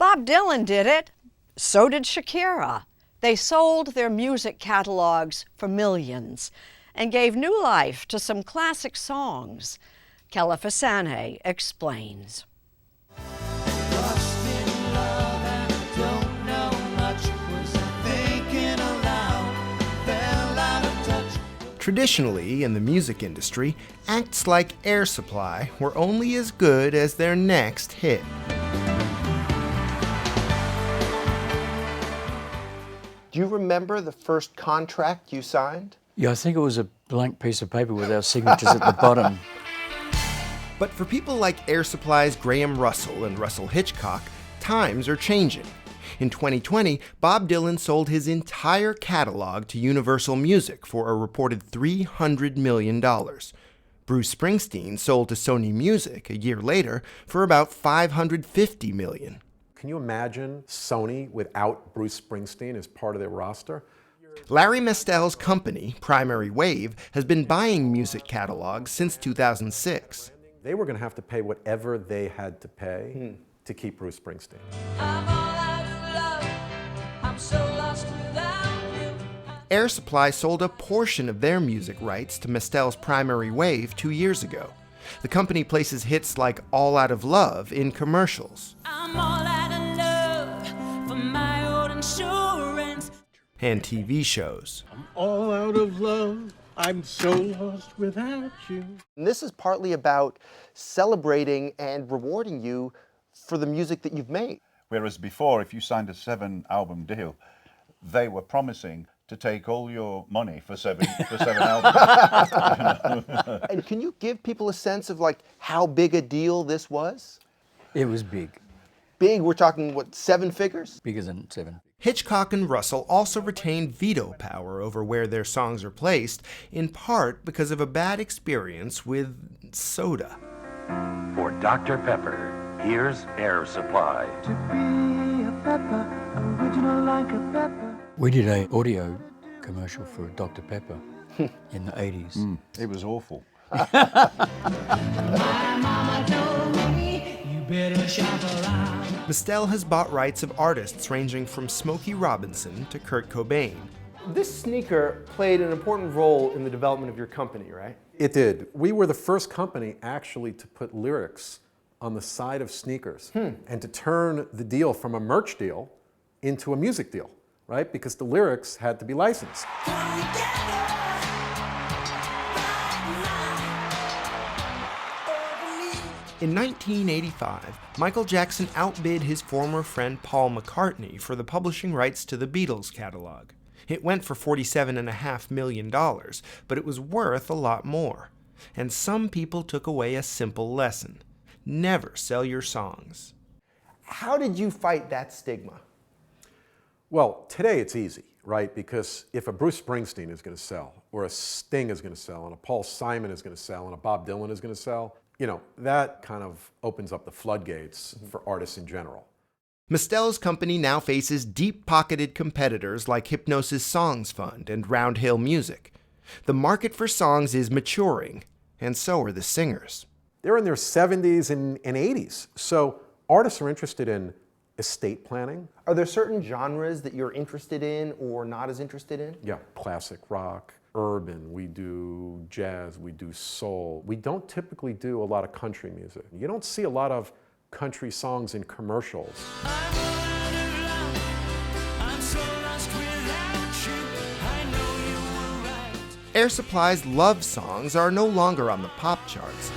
Bob Dylan did it. So did Shakira. They sold their music catalogs for millions and gave new life to some classic songs. Kelefa Sanneh explains. Traditionally, in the music industry, acts like Air Supply were only as good as their next hit. Do you remember the first contract you signed? Yeah, I think it was a blank piece of paper with our signatures at the bottom. But for people like Air Supply's Graham Russell and Russell Hitchcock, times are changing. In 2020, Bob Dylan sold his entire catalog to Universal Music for a reported $300 million. Bruce Springsteen sold to Sony Music a year later for about $550 million. Can you imagine Sony without Bruce Springsteen as part of their roster? Larry Mestel's company, Primary Wave, has been buying music catalogs since 2006. They were going to have to pay whatever they had to pay to keep Bruce Springsteen. Air Supply sold a portion of their music rights to Mestel's Primary Wave 2 years ago. The company places hits like All Out of Love in commercials. I'm all out of love for my old insurance. And TV shows. I'm all out of love. I'm so lost without you. And this is partly about celebrating and rewarding you for the music that you've made. Whereas before, if you signed a 7-album deal, they were promising to take all your money for seven albums. And can you give people a sense of like how big a deal this was? It was big. Big, we're talking what, 7 figures? Bigger than 7. Hitchcock and Russell also retain veto power over where their songs are placed, in part because of a bad experience with soda. For Dr. Pepper, here's Air Supply. To be a pepper, original like a pepper. We did an audio commercial for Dr. Pepper in the 80s. It was awful. My mama told me, you better shop around. Mestel has bought rights of artists ranging from Smokey Robinson to Kurt Cobain. This sneaker played an important role in the development of your company, right? It did. We were the first company actually to put lyrics on the side of sneakers and to turn the deal from a merch deal into a music deal, right? Because the lyrics had to be licensed. In 1985, Michael Jackson outbid his former friend Paul McCartney for the publishing rights to the Beatles catalog. It went for $47.5 million, but it was worth a lot more. And some people took away a simple lesson: never sell your songs. How did you fight that stigma? Well, today it's easy, right? Because if a Bruce Springsteen is going to sell, or a Sting is going to sell, and a Paul Simon is going to sell, and a Bob Dylan is going to sell, you know, that kind of opens up the floodgates for artists in general. Mestel's company now faces deep-pocketed competitors like Hipgnosis Songs Fund and Round Hill Music. The market for songs is maturing, and so are the singers. They're in their 70s and 80s, so artists are interested in estate planning. Are there certain genres that you're interested in or not as interested in? Yeah, classic rock, urban, we do jazz, we do soul. We don't typically do a lot of country music. You don't see a lot of country songs in commercials. Air Supply's love songs are no longer on the pop charts.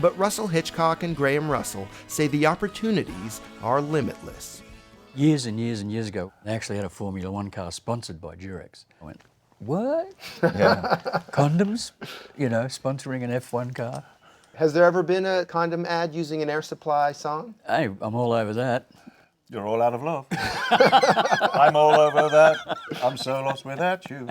But Russell Hitchcock and Graham Russell say the opportunities are limitless. Years and years and years ago, they actually had a Formula One car sponsored by Durex. I went, what? Yeah. Condoms? You know, sponsoring an F1 car? Has there ever been a condom ad using an Air Supply song? Hey, I'm all over that. You're all out of love. I'm all over that. I'm so lost without you.